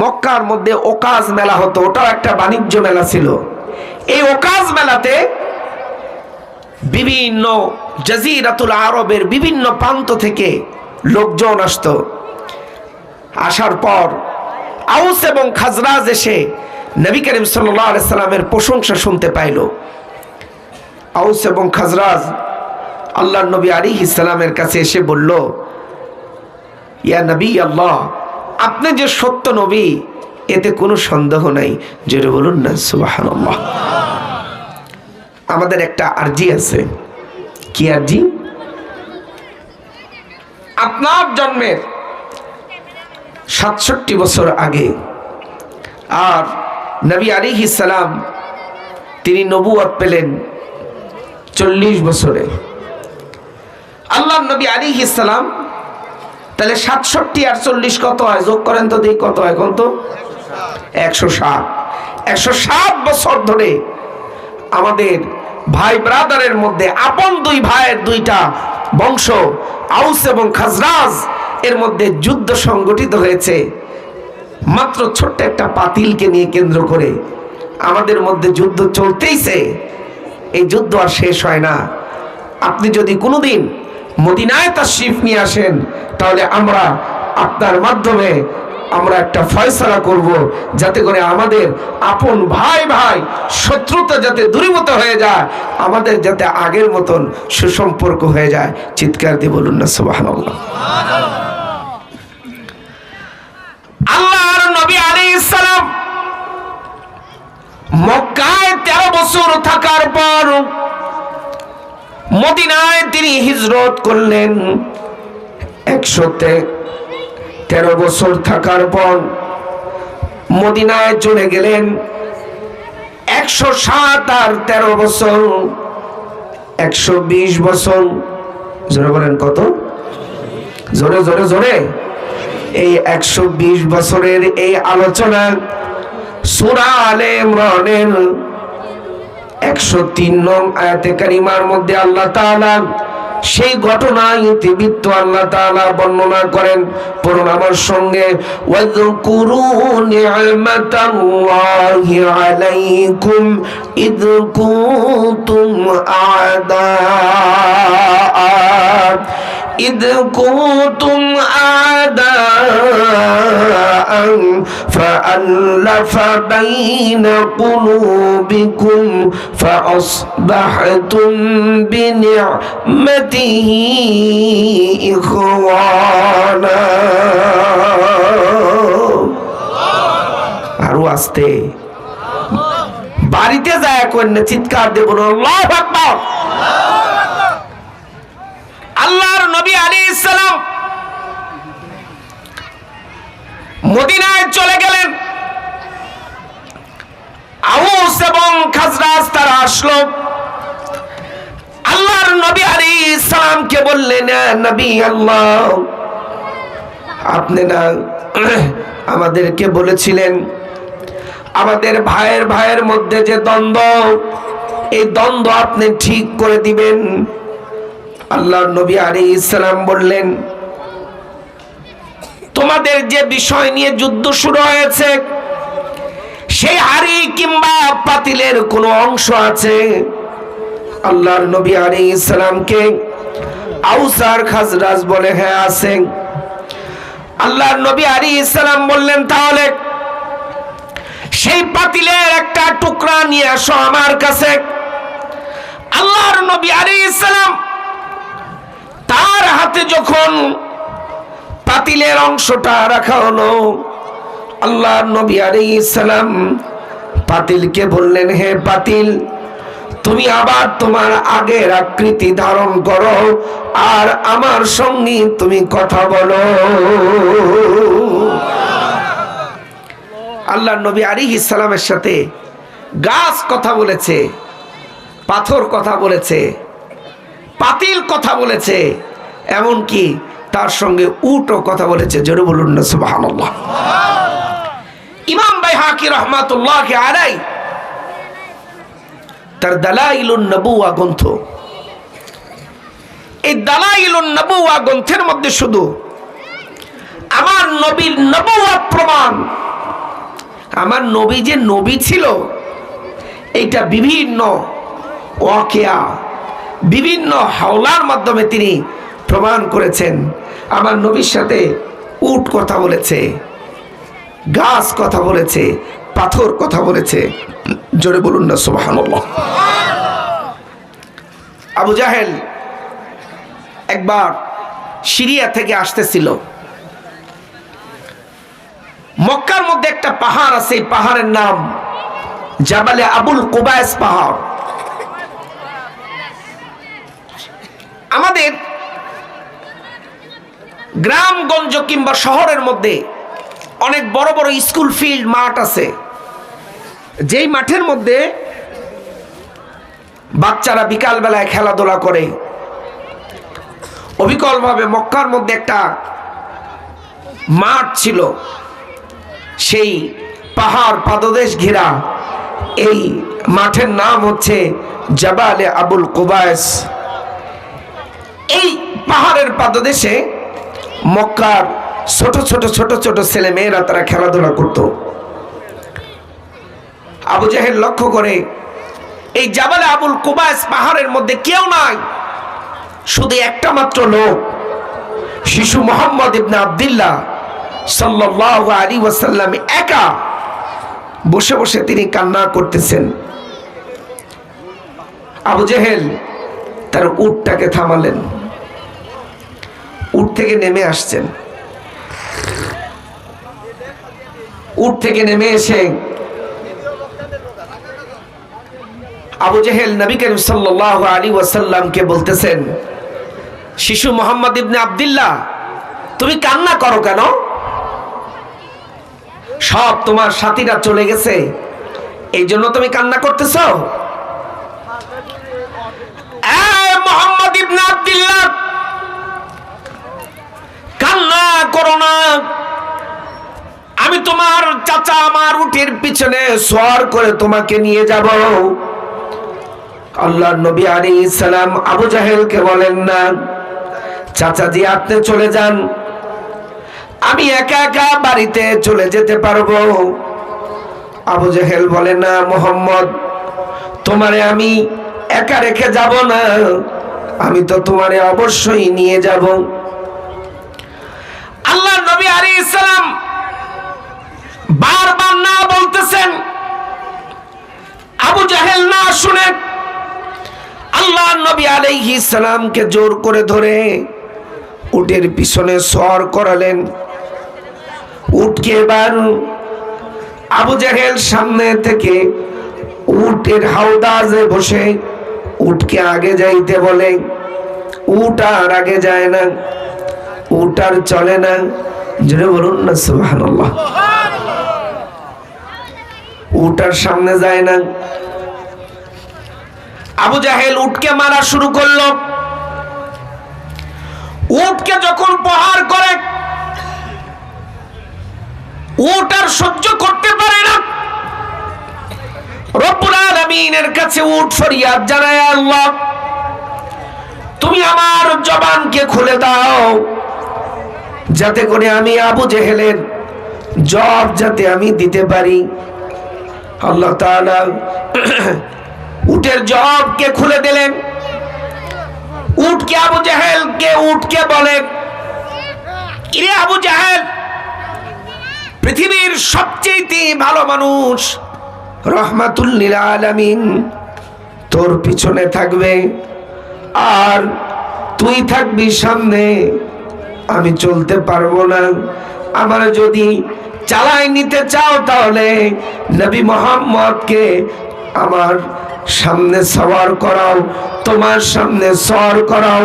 মক্কার মধ্যে ওকাজ মেলা হতো, ওটাও একটা বাণিজ্য মেলা ছিল। এই ওকাজ মেলাতে বিভিন্ন জাজিরাতুল আরবের বিভিন্ন প্রান্ত থেকে লোকজন আসতো। আসার পর আউস এবং খাজরাজ এসে নবী করিম সাল্লাল্লাহু আলাইহি সাল্লামের প্রশংসা শুনতে পাইল। আউস এবং খাজরাজ আল্লাহর নবী আলাইহিস সালামের কাছে এসে বলল, ইয়া নবী আল্লাহ, আপনি যে সত্য নবী এতে কোনো সন্দেহ নাই। জোরে বলুন না সুবহানাল্লাহ। আমাদের একটা আরজি আছে। কি আরজি? আপনার জন্মের ৬৭ বছর আগে আর নবী আলাইহিস সালাম তিনি নবুয়ত পেলেন ৪০ বছরে। আল্লাহর নবী আলাইহিস সালাম তাহলে ৬৭ আর ৪০ কত হয়? যোগ করেন তো দেখি কত হয়। কত? ১৬০। ১৬০ বছর ধরে আমাদের ভাই ব্রাদারের মধ্যে আপন দুই ভাইয়ের দুইটা বংশ আউস এবং খাজরাজ এর মধ্যে যুদ্ধ সংগঠিত হয়েছে। মাত্র ছোট্ট একটা পাতিলকে নিয়ে কেন্দ্র করে আমাদের মধ্যে যুদ্ধ চলতেইছে। এই যুদ্ধ আর শেষ হয় না। আপনি যদি কোনোদিন মদিনায় তাশরিফ নিয়ে আসেন তাহলে আমরা আপনার মাধ্যমে আমরা একটা ফয়সালা করব, যাতে করে আমাদের আপন ভাই ভাই শত্রুতা যাতে দূরীভূত হয়ে যায়, আমাদের যাতে আগের মতন সুসম্পর্ক হয়ে যায়। চিৎকার দিয়ে বলুন না সুবহানাল্লাহ। আল্লাহর নবী আলাইহিস সালাম মক্কায় 13 বছর থাকার পর মদিনায় তিনি হিজরত করলেন। 113 বছর থাকার পর মদিনায় চলে গেলেন। 107 আর 13 বছর 120 বছর। জোরে বলেন কত? জোরে জোরে জোরে। এই 120 বছরের এই আলোচনা সূরা আলে ইমরানের 103 নং আয়াতে কারিমার মধ্যে আল্লাহ তাআলা সেই ঘটনা ইতিবৃত্ত আল্লাহ তাআলা বর্ণনা করেন। পড়ুন আমার সঙ্গে, ওয়াযকুরু নি'মাতাল্লাহি আলাইকুম ইয কুনতুম আ'দাআ فألف بين قلوبكم فأصبحتم بنعمته إخوانا। আরো আস্তে বাড়িতে যায় কোন চিৎকার দেব না, আল্লাহু আকবার। আল্লাহর নবী আলাইহিস সালাম মদিনায় চলে গেলেন। আউস এবং খাজরাজ তারা আসলো। আল্লাহর নবী আলাইহিস সালামকে বললেন, নবী আল্লাহ, আপনি না আমাদেরকে বলেছিলেন আমাদের ভাইয়ের মধ্যে যে দ্বন্দ্ব, এই দ্বন্দ্ব আপনি ঠিক করে দিবেন। আল্লাহর নবী আলাইহিস সালাম বললেন, তোমাদের যে বিষয় নিয়ে যুদ্ধ শুরু হয়েছে, সেই হাড়ি কিংবা পাতিলের কোনো অংশ আছে? আল্লাহর নবী আলাইহিস সালামকে আউস আর খাজরাজ বলে, হ্যাঁ আছে। আল্লাহর নবী আলাইহিস সালাম বললেন, তাহলে সেই পাতিলের একটা টুকরা নিয়ে আসো আমার কাছে। আল্লাহর নবী আলাইহিস সালাম তার হাতে যখন পাতিলের অংশটা রাখা হলো, আল্লাহর নবী আলাইহিস সালাম পাতিলকে বললেন, হে পাতিল, তুমি আবার তোমার আগের আকৃতি ধারণ করো আর আমার সঙ্গে তুমি কথা বলো। আল্লাহর নবী আলাইহিস সালামের সাথে গাছ কথা বলেছে, পাথর কথা বলেছে, পাতিল কথা বলেছে, এমনকি তার সঙ্গে উটও কথা বলেছে। জোরে বলুন না সুবহানাল্লাহ। ইমাম বাইহাকি রাহমাতুল্লাহি আলাইহি তার দালাইলুন নবুওয়া গ্রন্থ, এই দালাইলুন নবুওয়া গ্রন্থের মধ্যে শুধু আমার নবীর নবুওয়াত প্রমাণ আমার নবী যে নবী ছিল এইটা বিভিন্ন ওয়াকিয়া, বিভিন্ন হাওলার মাধ্যমে তিনি প্রমাণ করেছেন। আমার নবীর সাথে উট কথা বলেছে, গাছ কথা বলেছে, পাথর কথা বলেছে। জোরে বলুন না সুবহানাল্লাহ। আবু জাহেল একবার সিরিয়া থেকে আসতেছিল। মক্কার মধ্যে একটা পাহাড় আছে, এই পাহাড়ের নাম জাবালে আবুল কুবাইস পাহাড়। আমাদের গ্রামগঞ্জ কিংবা শহরের মধ্যে অনেক বড় বড় স্কুল ফিল্ড মাঠ আছে, যেই মাঠের মধ্যে বাচ্চারা বিকাল বেলায় খেলাধুলা করে। অবিকলভাবে মক্কার মধ্যে একটা মাঠ ছিল, সেই পাহাড় পাদদেশ ঘেরা। এই মাঠের নাম হচ্ছে জাবালে আবুল কুবাইস। এই পাহাড়ের পাদদেশে মক্কার ছোট ছোট ছোট ছোট ছেলে মেয়েরা তারা খেলাধুলা করত। আবু জাহেল লক্ষ্য করে এই জাবালে আবুল কুবাইস পাহাড়ের মধ্যে কেউ নাই, শুধু একটা মাত্র লোক, শিশু মুহাম্মদ ইবনে আব্দুল্লাহ সাল্লাল্লাহু আলাইহি ওয়াসাল্লাম একা বসে বসে তিনি কান্না করতেছেন। আবু জাহেল তার উটটাকে থামালেন, উট থেকে নেমে আসছেন। উট থেকে নেমে এসে আবু জাহেল নবী করিম সাল্লাল্লাহু আলাইহি ওয়াসাল্লামকে বলতেছেন, শিশু মুহাম্মদ ইবনে আব্দুল্লাহ, তুমি কান্না করো কেন? সব তোমার সাথীরা চলে গেছে, এই জন্য তুমি কান্না করতেছ? মুহাম্মদ ইবনে আব্দুল্লাহ, কান্না করো না, আমি তোমার চাচা আমার উটের পিছনে সওয়ার করে তোমাকে নিয়ে যাব। আল্লাহর নবী আলাইহিস সালাম আবু জাহেলকে বলেন না, চাচাজি আপনি চলে যান, আমি একা একা বাড়িতে চলে যেতে পারবো। আবু জাহেল বলে না মুহাম্মদ, তোমারে আমি একা রেখে যাব না, আমি তো তোমারে অবশ্যই নিয়ে যাব। আল্লাহর নবী আলাইহিস সালাম বারবার না বলতেছেন। আবু জাহেল না শুনে আল্লাহর নবী আলাইহিস সালামকে জোর করে ধরে উটের পিছনে সওয়ার করালেন। উটকে এবার আবু জাহেল সামনে থেকে উটের হাওদাজে বসে উটকে আগে যাইতে বলে। উট আর আগে যায় না, উট আর চলে না। জোরে বলুন না সুবহানাল্লাহ। উট আর সামনে যায় না। আবু জাহেল উটকে মারা শুরু করলো। উটকে যখন প্রহার করে, উট আর সহ্য করতে পারে না। রব্বুল আলামিনের কাছে উট ফরিয়াদ জানায়, আল্লাহ তুমি আমার জবানকে খুলে দাও, যাতে করে আমি আবু জাহেলের জবাব যাতে আমি দিতে পারি। আল্লাহ তাআলা উটের জবাবকে খুলে দিলেন। উটকে আবু জাহেলকে উটকে বলে, কিরে আবু জাহেল, পৃথিবীর সবচেয়ে ভালো মানুষ রহমাতুল লিল আলামিন তোর পিছনে থাকবে আর তুই থাকবি সামনে। আমি চলতে পারবো না, আমার যদি চালাই নিতে চাও তাহলে নবী মুহাম্মদকে আমার সামনে সওয়ার করাও, তোমার সামনে সওয়ার করাও,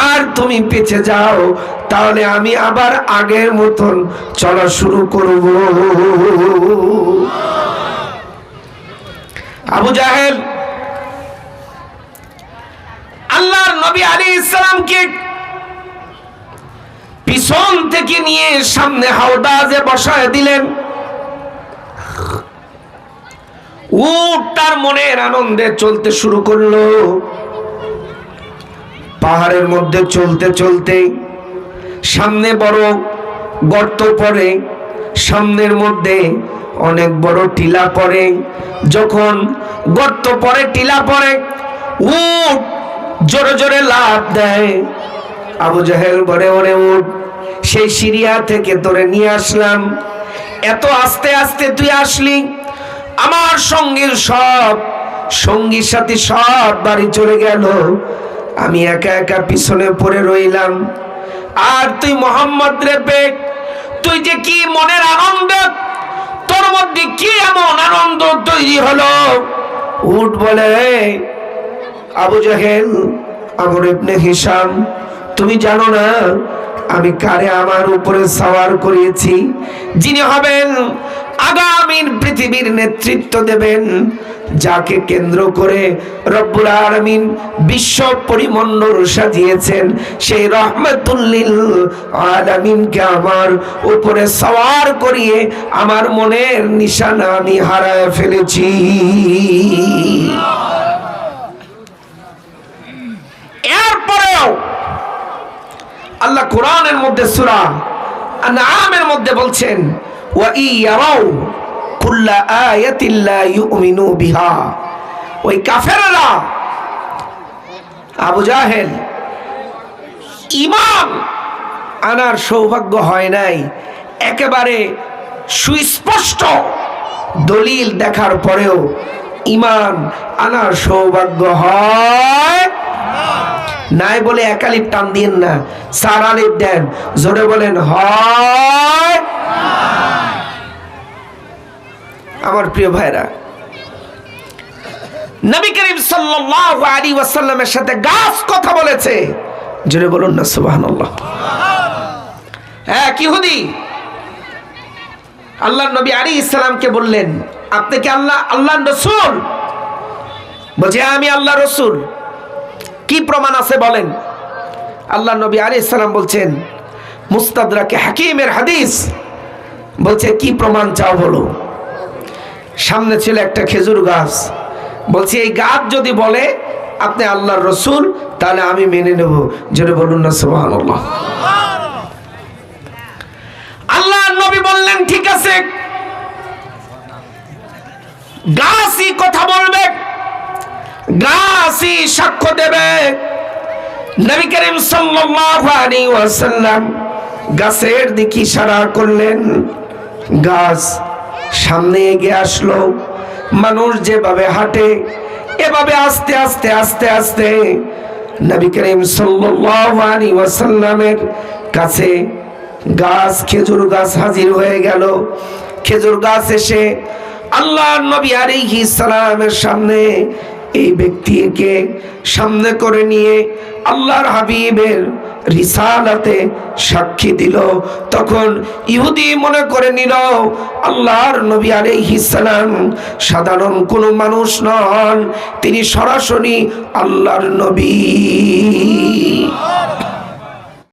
আর তুমি পিছে যাও, তাহলে আমি আবার আগের মতন চলা শুরু করব। আবু জাহেল আল্লাহর নবী আলাইহিস সালামকে পিছন থেকে নিয়ে সামনে হাওদাজে বসায় দিলেন। উট তার মনের আনন্দে চলতে শুরু করলো। পাহাড়ের মধ্যে চলতে চলতে সামনে বড় গর্ত পড়ে, সামনের মধ্যে অনেক বড় টিলা পড়ে, যখন গর্ত পড়ে টিলা পড়ে উট জোরে জোরে লাফ দেয়। আবু জাহেল বলে ওরে উট, সেই সিরিয়া থেকে তোরে নিয়ে আসলাম, এত আস্তে আস্তে তুই আসলি, আমার সঙ্গীর সব সঙ্গী সাথী সব বাড়ি চলে গেল, আমি একা একা পিছনে পড়ে রইলাম। আর তুই মোহাম্মদ রে পেক, তুই যে কি মনের আনন্দ, তোর মধ্যে কি এমন আনন্দ তৈরি হলো? উট বলে আবু জাহেল, আমর ইবনে হিশাম, তুমি জানো না আমি কারে আমার উপরে সওয়ার করিয়েছি, যিনি হবেন আগামীর পৃথিবীর নেতৃত্ব দেবেন, যাকে কেন্দ্র করে রব্বুল আলামিন বিশ্ব পরিমণ্ডল সাজিয়েছেন, সেই রহমাতুল লিল আলামিনকে আমার উপরে সওয়ার করিয়ে আমার মনের নিশানা আমি হারায় ফেলেছি। এরপরেও আল্লাহ কোরআনের মধ্যে সূরা আনআমের মধ্যে বলছেন, ওয়া ইয়ারাউ কুল্লা আয়াতিন লা ইউমিনু বিহা। ওই কাফেররা, আবু জাহেল, ঈমান আনার সৌভাগ্য হয় নাই, একেবারে সুস্পষ্ট দলিল দেখার পরেও ঈমান আনার সৌভাগ্য হয় নাই বলে একালিপ টান দিন না, চার আলিপ দেন, জোরে বলেন হয়। আমার প্রিয় ভাইরা, নবী করিম সাল্লাল্লাহু আলাইহি ওয়াসাল্লামের সাথে গাছ কথা বলেছে, জোরে বলুন না সুবহানাল্লাহ। হ্যাঁ, ইহুদি আল্লাহর নবী আলাইহিস সালামকে বললেন, আপনি কি আল্লাহর রাসূল? বলছে আমি আল্লাহর রাসূল। কি প্রমাণ আছে বলেন? আল্লাহর নবী আলাইহিস সালাম বলছেন, মুস্তাদরাকে হাকিমের হাদিস বলছে, কি প্রমাণ চাও বলো। সামনে ছিল একটা খেজুর গাছ, বলছে এই গাছ যদি বলে আপনি আল্লাহর রাসূল, তাহলে আমি মেনে নেব, জোরে বলুন না সুবহানাল্লাহ। আল্লাহর নবী বললেন ঠিক আছে, গাছই কথা বলবে, গাছই সাক্ষ্য দেবে। নবী করিম সাল্লাল্লাহু আলাইহি ওয়াসাল্লাম গাছের দিকে ইশারা করলেন, গাছ সামনে এগিয়ে আসলো। মানুষ যেভাবে হাঁটে এভাবে আস্তে আস্তে আস্তে আস্তে নবী করিম সাল্লাল্লাহু আলাইহি ওয়াসাল্লামের কাছে গাছ, খেজুর গাছ হাজির হয়ে গেল। খেজুর গাছ এসে আল্লাহর নবী আলাইহিস সালামের সামনে এই ব্যক্তিকে সামনে করে নিয়ে আল্লাহর হাবিবের রিসালাতে সাক্ষী দিল। তখন ইহুদি মনে করে নিল আল্লাহর নবী আলাইহিস সালাম সাধারণ কোনো মানুষ নন, তিনি সরাসরি আল্লাহর নবী।